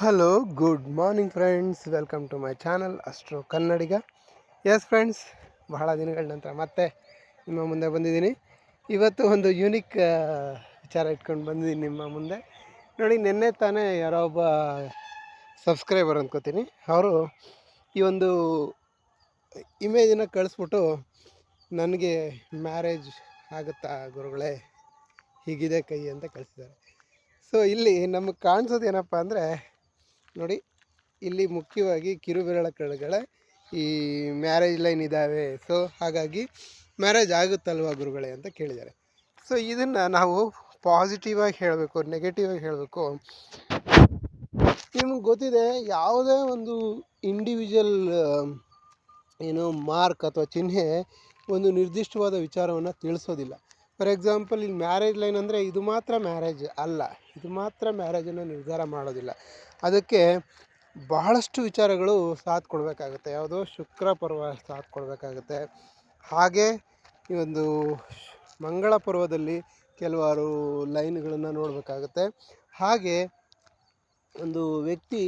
Hello, good morning friends. Welcome to my channel astro Kannadiga. Yes friends, ಬಹಳ ದಿನಗಳ ನಂತರ ಮತ್ತೆ ನಿಮ್ಮ ಮುಂದೆ ಬಂದಿದ್ದೀನಿ. ಇವತ್ತು ಒಂದು ಯೂನಿಕ್ ವಿಚಾರ ಇಟ್ಕೊಂಡು ಬಂದಿದ್ದೀನಿ ನಿಮ್ಮ ಮುಂದೆ. ನೋಡಿ, ನಿನ್ನೆ ತಾನೇ ಯಾರೋ ಒಬ್ಬ ಸಬ್ಸ್ಕ್ರೈಬರ್ ಅಂದ್ಕೋತೀನಿ, ಅವರು ಈ ಒಂದು ಇಮೇಜನ್ನು ಕಳಿಸ್ಬಿಟ್ಟು ನನಗೆ ಮ್ಯಾರೇಜ್ ಆಗುತ್ತಾ ಗುರುಗಳೇ, ಹೀಗಿದೆ ಕೈ ಅಂತ ಕಳಿಸಿದ್ದಾರೆ. ಸೊ ಇಲ್ಲಿ ನಮಗೆ ಕಾಣಿಸೋದು ಏನಪ್ಪ ಅಂದರೆ, ನೋಡಿ, ಇಲ್ಲಿ ಮುಖ್ಯವಾಗಿ ಕಿರುಬೆರಳ ಕೆಳಗಡೆ ಈ ಮ್ಯಾರೇಜ್ ಲೈನ್ ಇದ್ದಾವೆ. ಸೊ ಹಾಗಾಗಿ ಮ್ಯಾರೇಜ್ ಆಗುತ್ತಲ್ವ ಗುರುಗಳೇ ಅಂತ ಕೇಳಿದ್ದಾರೆ. ಸೊ ಇದನ್ನು ನಾವು ಪಾಸಿಟಿವ್ ಆಗಿ ಹೇಳಬೇಕು, ನೆಗೆಟಿವ್ ಆಗಿ ಹೇಳಬೇಕು. ನಿಮ್ಗೆ ಗೊತ್ತಿದೆ, ಯಾವುದೇ ಒಂದು ಇಂಡಿವಿಜುವಲ್ ಮಾರ್ಕ್ ಅಥವಾ ಚಿಹ್ನೆ ಒಂದು ನಿರ್ದಿಷ್ಟವಾದ ವಿಚಾರವನ್ನು ತಿಳಿಸೋದಿಲ್ಲ. ಫಾರ್ ಎಕ್ಸಾಂಪಲ್, ಇಲ್ಲಿ ಮ್ಯಾರೇಜ್ ಲೈನ್ ಅಂದರೆ ಇದು ಮಾತ್ರ ಮ್ಯಾರೇಜ್ ಅಲ್ಲ, ಇದು ಮಾತ್ರ ಮ್ಯಾರೇಜನ್ನು ನಿರ್ಧಾರ ಮಾಡೋದಿಲ್ಲ. ಅದಕ್ಕೆ ಬಹಳಷ್ಟು ವಿಚಾರಗಳು ಸಾಥ್ ಕೊಡಬೇಕಾಗುತ್ತೆ. ಯಾವುದೋ ಶುಕ್ರ ಪರ್ವ ಸಾಥ್ ಕೊಡಬೇಕಾಗುತ್ತೆ. ಹಾಗೆ ಈ ಒಂದು ಮಂಗಳ ಪರ್ವದಲ್ಲಿ ಕೆಲವಾರು ಲೈನ್ಗಳನ್ನು ನೋಡಬೇಕಾಗುತ್ತೆ. ಹಾಗೆ ಒಂದು ವ್ಯಕ್ತಿ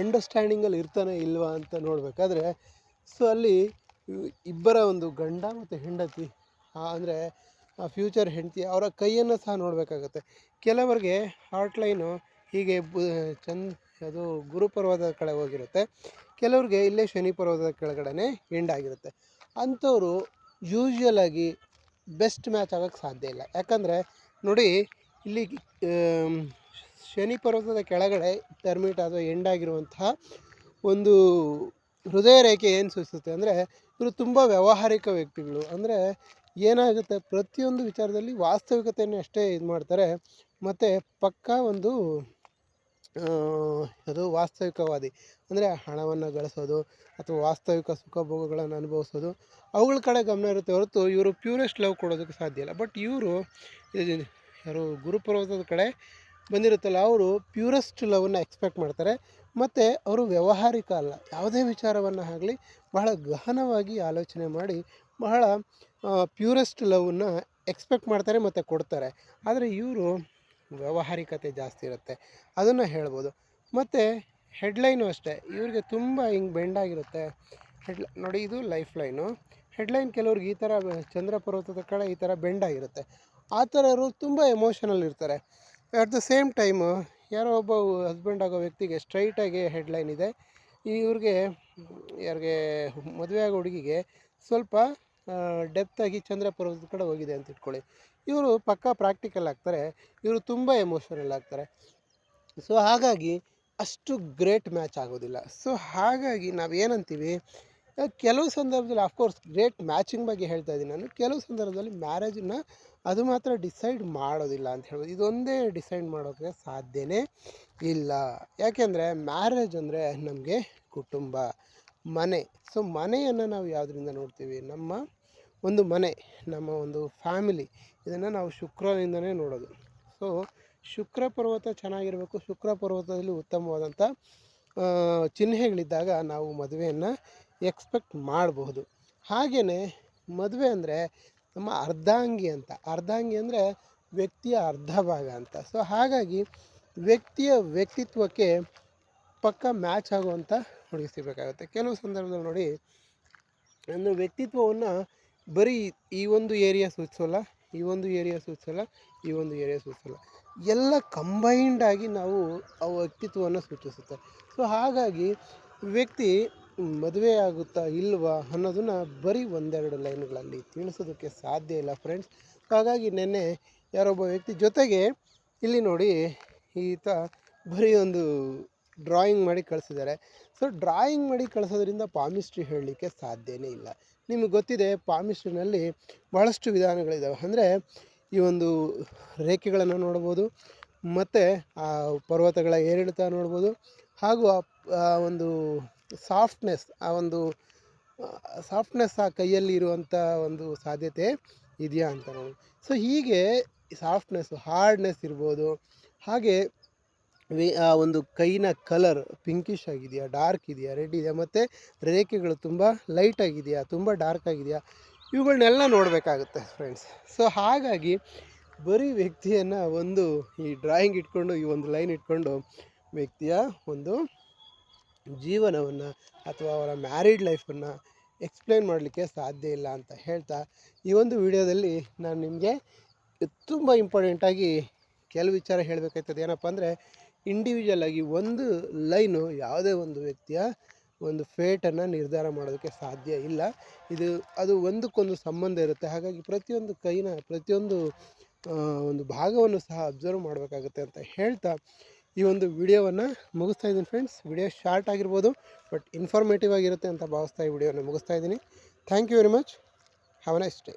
ಅಂಡರ್ಸ್ಟ್ಯಾಂಡಿಂಗಲ್ಲಿ ಇರ್ತಾನೆ ಇಲ್ವಾ ಅಂತ ನೋಡಬೇಕಾದ್ರೆ, ಸೊ ಅಲ್ಲಿ ಇಬ್ಬರ ಒಂದು ಗಂಡ ಮತ್ತು ಹೆಂಡತಿ, ಅಂದರೆ ಫ್ಯೂಚರ್ ಹೆಂಡತಿ, ಅವರ ಕೈಯನ್ನು ಸಹ ನೋಡಬೇಕಾಗುತ್ತೆ. ಕೆಲವರಿಗೆ ಹಾರ್ಟ್ ಲೈನು ಹೀಗೆ ಅದು ಗುರುಪರ್ವದ ಕಡೆ ಹೋಗಿರುತ್ತೆ, ಕೆಲವ್ರಿಗೆ ಇಲ್ಲೇ ಶನಿ ಪರ್ವತದ ಕೆಳಗಡೆ ಎಂಡ್ ಆಗಿರುತ್ತೆ. ಅಂಥವರು ಯೂಶ್ವಲ್ ಆಗಿ ಬೆಸ್ಟ್ ಮ್ಯಾಚ್ ಆಗೋಕ್ಕೆ ಸಾಧ್ಯ ಇಲ್ಲ. ಯಾಕಂದರೆ ನೋಡಿ, ಇಲ್ಲಿ ಶನಿ ಪರ್ವತದ ಕೆಳಗಡೆ ಟರ್ಮಿನೇಟ್ ಅಥವಾ ಎಂಡ್ ಆಗಿರುವಂತಹ ಒಂದು ಹೃದಯ ರೇಖೆ ಏನು ಸೂಚಿಸುತ್ತೆ ಅಂದರೆ, ಇವರು ತುಂಬ ವ್ಯಾವಹಾರಿಕ ವ್ಯಕ್ತಿಗಳು. ಅಂದರೆ ಏನಾಗುತ್ತೆ, ಪ್ರತಿಯೊಂದು ವಿಚಾರದಲ್ಲಿ ವಾಸ್ತವಿಕತೆಯನ್ನು ಅಷ್ಟೇ ಇದು ಮಾಡ್ತಾರೆ, ಮತ್ತು ಪಕ್ಕಾ ಒಂದು ಅದು ವಾಸ್ತವಿಕವಾದಿ. ಅಂದರೆ ಹಣವನ್ನು ಗಳಿಸೋದು ಅಥವಾ ವಾಸ್ತವಿಕ ಸುಖ ಭೋಗಗಳನ್ನು ಅನುಭವಿಸೋದು, ಅವುಗಳ ಕಡೆ ಗಮನ ಇರುತ್ತೆ ಹೊರತು ಇವರು ಪ್ಯೂರೆಸ್ಟ್ ಲವ್ ಕೊಡೋದಕ್ಕೆ ಸಾಧ್ಯ ಇಲ್ಲ. ಬಟ್ ಇವರು ಯಾರು ಗುರುಪರ್ವತದ ಕಡೆ ಬಂದಿರುತ್ತಲ್ಲ, ಅವರು ಪ್ಯೂರೆಸ್ಟ್ ಲವನ್ನು ಎಕ್ಸ್ಪೆಕ್ಟ್ ಮಾಡ್ತಾರೆ. ಮತ್ತು ಅವರು ವ್ಯಾವಹಾರಿಕ ಅಲ್ಲ, ಯಾವುದೇ ವಿಚಾರವನ್ನು ಆಗಲಿ ಬಹಳ ಗಹನವಾಗಿ ಆಲೋಚನೆ ಮಾಡಿ ಬಹಳ ಪ್ಯೂರೆಸ್ಟ್ ಲವನ್ನು ಎಕ್ಸ್ಪೆಕ್ಟ್ ಮಾಡ್ತಾರೆ ಮತ್ತು ಕೊಡ್ತಾರೆ. ಆದರೆ ಇವರು ವ್ಯಾವಹಾರಿಕತೆ ಜಾಸ್ತಿ ಇರುತ್ತೆ, ಅದನ್ನು ಹೇಳ್ಬೋದು. ಮತ್ತು ಹೆಡ್ಲೈನು ಅಷ್ಟೇ, ಇವ್ರಿಗೆ ತುಂಬ ಹಿಂಗೆ ಬೆಂಡಾಗಿರುತ್ತೆ. ನೋಡಿ, ಇದು ಲೈಫ್ ಲೈನು. ಹೆಡ್ಲೈನ್ ಕೆಲವ್ರಿಗೆ ಈ ಥರ ಚಂದ್ರ ಪರ್ವತದ ಕಡೆ ಈ ಥರ ಬೆಂಡಾಗಿರುತ್ತೆ. ಆ ಥರ ಅವರು ತುಂಬ ಎಮೋಷನಲ್ ಇರ್ತಾರೆ. ಅಟ್ ದ ಸೇಮ್ ಟೈಮು ಯಾರೋ ಒಬ್ಬ ಹಸ್ಬೆಂಡ್ ಆಗೋ ವ್ಯಕ್ತಿಗೆ ಸ್ಟ್ರೈಟಾಗಿ ಹೆಡ್ಲೈನ್ ಇದೆ. ಯಾರಿಗೆ ಮದುವೆ ಆಗೋ ಹುಡುಗಿಗೆ ಸ್ವಲ್ಪ ಡೆಪ್ತಾಗಿ ಚಂದ್ರ ಪರ್ವತದ ಕಡೆ ಹೋಗಿದೆ ಅಂತ ಇಟ್ಕೊಳ್ಳಿ. ಇವರು ಪಕ್ಕಾ ಪ್ರಾಕ್ಟಿಕಲ್ ಆಗ್ತಾರೆ, ಇವರು ತುಂಬ ಎಮೋಷನಲ್ ಆಗ್ತಾರೆ. ಸೊ ಹಾಗಾಗಿ ಅಷ್ಟು ಗ್ರೇಟ್ ಮ್ಯಾಚ್ ಆಗೋದಿಲ್ಲ. ಸೊ ಹಾಗಾಗಿ ನಾವೇನಂತೀವಿ, ಕೆಲವು ಸಂದರ್ಭದಲ್ಲಿ ಆಫ್ಕೋರ್ಸ್ ಗ್ರೇಟ್ ಮ್ಯಾಚಿಂಗ್ ಬಗ್ಗೆ ಹೇಳ್ತಾ ಇದ್ದೀನಿ ನಾನು. ಕೆಲವು ಸಂದರ್ಭದಲ್ಲಿ ಮ್ಯಾರೇಜನ್ನು ಅದು ಮಾತ್ರ ಡಿಸೈಡ್ ಮಾಡೋದಿಲ್ಲ ಅಂತ ಹೇಳ್ಬೋದು. ಇದೊಂದೇ ಡಿಸೈಡ್ ಮಾಡೋಕ್ಕೆ ಸಾಧ್ಯನೇ ಇಲ್ಲ. ಯಾಕೆಂದರೆ ಮ್ಯಾರೇಜ್ ಅಂದರೆ ನಮಗೆ ಕುಟುಂಬ, ಮನೆ. ಸೊ ಮನೆಯನ್ನು ನಾವು ಯಾವುದರಿಂದ ನೋಡ್ತೀವಿ, ನಮ್ಮ ಒಂದು ಮನೆ, ನಮ್ಮ ಒಂದು ಫ್ಯಾಮಿಲಿ, ಇದನ್ನು ನಾವು ಶುಕ್ರನಿಂದನೇ ನೋಡೋದು. ಸೊ ಶುಕ್ರ ಪರ್ವತ ಚೆನ್ನಾಗಿರಬೇಕು. ಶುಕ್ರ ಪರ್ವತದಲ್ಲಿ ಉತ್ತಮವಾದಂಥ ಚಿಹ್ನೆಗಳಿದ್ದಾಗ ನಾವು ಮದುವೆಯನ್ನು ಎಕ್ಸ್ಪೆಕ್ಟ್ ಮಾಡಬಹುದು. ಹಾಗೆಯೇ ಮದುವೆ ಅಂದರೆ ನಮ್ಮ ಅರ್ಧಾಂಗಿ ಅಂತ. ಅರ್ಧಾಂಗಿ ಅಂದರೆ ವ್ಯಕ್ತಿಯ ಅರ್ಧ ಭಾಗ ಅಂತ. ಸೊ ಹಾಗಾಗಿ ವ್ಯಕ್ತಿಯ ವ್ಯಕ್ತಿತ್ವಕ್ಕೆ ಪಕ್ಕ ಮ್ಯಾಚ್ ಆಗುವಂಥ ಹುಡುಗಿ ಸಿಗಬೇಕಾಗುತ್ತೆ. ಕೆಲವು ಸಂದರ್ಭದಲ್ಲಿ ನೋಡಿ, ನನ್ನ ವ್ಯಕ್ತಿತ್ವವನ್ನು ಬರೀ ಈ ಒಂದು ಏರಿಯಾ ಸೂಚಿಸೋಲ್ಲ, ಈ ಒಂದು ಏರಿಯಾ ಸೂಚಿಸೋಲ್ಲ, ಈ ಒಂದು ಏರಿಯಾ ಸೂಚಿಸೋಲ್ಲ, ಎಲ್ಲ ಕಂಬೈಂಡಾಗಿ ನಾವು ಆ ವ್ಯಕ್ತಿತ್ವವನ್ನು ಸೂಚಿಸುತ್ತೆ. ಸೊ ಹಾಗಾಗಿ ವ್ಯಕ್ತಿ ಮದುವೆ ಆಗುತ್ತಾ ಇಲ್ವಾ ಅನ್ನೋದನ್ನು ಬರೀ ಒಂದೆರಡು ಲೈನ್ಗಳಲ್ಲಿ ತಿಳಿಸೋದಕ್ಕೆ ಸಾಧ್ಯ ಇಲ್ಲ ಫ್ರೆಂಡ್ಸ್. ಹಾಗಾಗಿ ನೆನ್ನೆ ಯಾರೊಬ್ಬ ವ್ಯಕ್ತಿ ಜೊತೆಗೆ ಇಲ್ಲಿ ನೋಡಿ, ಈತ ಬರೀ ಒಂದು ಡ್ರಾಯಿಂಗ್ ಮಾಡಿ ಕಳಿಸಿದ್ದಾರೆ. ಸೊ ಡ್ರಾಯಿಂಗ್ ಮಾಡಿ ಕಳಿಸೋದ್ರಿಂದ ಪಾಮಿಸ್ಟ್ರಿ ಹೇಳಲಿಕ್ಕೆ ಸಾಧ್ಯನೇ ಇಲ್ಲ. ನಿಮಗೆ ಗೊತ್ತಿದೆ, ಪಾಮಿಸ್ಟ್ರಿನಲ್ಲಿ ಭಾಳಷ್ಟು ವಿಧಾನಗಳಿದ್ದಾವೆ. ಅಂದರೆ ಈ ಒಂದು ರೇಖೆಗಳನ್ನು ನೋಡ್ಬೋದು, ಮತ್ತು ಆ ಪರ್ವತಗಳ ಏರಿಳಿತ ನೋಡ್ಬೋದು, ಹಾಗೂ ಆ ಒಂದು ಸಾಫ್ಟ್ನೆಸ್, ಆ ಒಂದು ಸಾಫ್ಟ್ನೆಸ್ ಆ ಕೈಯಲ್ಲಿ ಇರುವಂಥ ಒಂದು ಸಾಧ್ಯತೆ ಇದೆಯಾ ಅಂತ ನೋಡಿ. ಸೊ ಹೀಗೆ ಸಾಫ್ಟ್ನೆಸ್ಸು, ಹಾರ್ಡ್ನೆಸ್ ಇರ್ಬೋದು. ಹಾಗೆ ಆ ಒಂದು ಕೈನ ಕಲರ್ ಪಿಂಕಿಶ್ ಆಗಿದೆಯಾ, ಡಾರ್ಕ್ ಇದೆಯಾ, ರೆಡ್ ಇದೆಯಾ, ಮತ್ತು ರೇಖೆಗಳು ತುಂಬ ಲೈಟ್ ಆಗಿದೆಯಾ, ತುಂಬ ಡಾರ್ಕ್ ಆಗಿದೆಯಾ, ಇವುಗಳನ್ನೆಲ್ಲ ನೋಡಬೇಕಾಗುತ್ತೆ ಫ್ರೆಂಡ್ಸ್. ಸೊ ಹಾಗಾಗಿ ಬರೀ ವ್ಯಕ್ತಿಯನ್ನು ಒಂದು ಈ ಡ್ರಾಯಿಂಗ್ ಇಟ್ಕೊಂಡು, ಈ ಒಂದು ಲೈನ್ ಇಟ್ಕೊಂಡು ವ್ಯಕ್ತಿಯ ಒಂದು ಜೀವನವನ್ನು ಅಥವಾ ಅವರ ಮ್ಯಾರಿಡ್ ಲೈಫನ್ನು ಎಕ್ಸ್ಪ್ಲೇನ್ ಮಾಡಲಿಕ್ಕೆ ಸಾಧ್ಯ ಇಲ್ಲ ಅಂತ ಹೇಳ್ತಾ, ಈ ಒಂದು ವಿಡಿಯೋದಲ್ಲಿ ನಾನು ನಿಮಗೆ ತುಂಬ ಇಂಪಾರ್ಟೆಂಟಾಗಿ ಕೆಲವು ವಿಚಾರ ಹೇಳಬೇಕಾಗ್ತದೆ. ಏನಪ್ಪ ಅಂದರೆ, ಇಂಡಿವಿಜುವಲ್ ಆಗಿ ಒಂದು ಲೈನು ಯಾವುದೇ ಒಂದು ವ್ಯಕ್ತಿಯ ಒಂದು ಫೇಟನ್ನು ನಿರ್ಧಾರ ಮಾಡೋದಕ್ಕೆ ಸಾಧ್ಯ ಇಲ್ಲ. ಅದು ಒಂದಕ್ಕೊಂದು ಸಂಬಂಧ ಇರುತ್ತೆ. ಹಾಗಾಗಿ ಪ್ರತಿಯೊಂದು ಒಂದು ಭಾಗವನ್ನು ಸಹ ಅಬ್ಸರ್ವ್ ಮಾಡಬೇಕಾಗುತ್ತೆ ಅಂತ ಹೇಳ್ತಾ ಈ ಒಂದು ವಿಡಿಯೋವನ್ನು ಮುಗಿಸ್ತಾ ಇದ್ದೀನಿ ಫ್ರೆಂಡ್ಸ್. ವಿಡಿಯೋ ಶಾರ್ಟ್ ಆಗಿರ್ಬೋದು, ಬಟ್ ಇನ್ಫಾರ್ಮೇಟಿವ್ ಆಗಿರುತ್ತೆ ಅಂತ ಭಾವಿಸ್ತಾ ಈ ವಿಡಿಯೋನ ಮುಗಿಸ್ತಾ ಇದ್ದೀನಿ. Thank you very much. Have a nice day.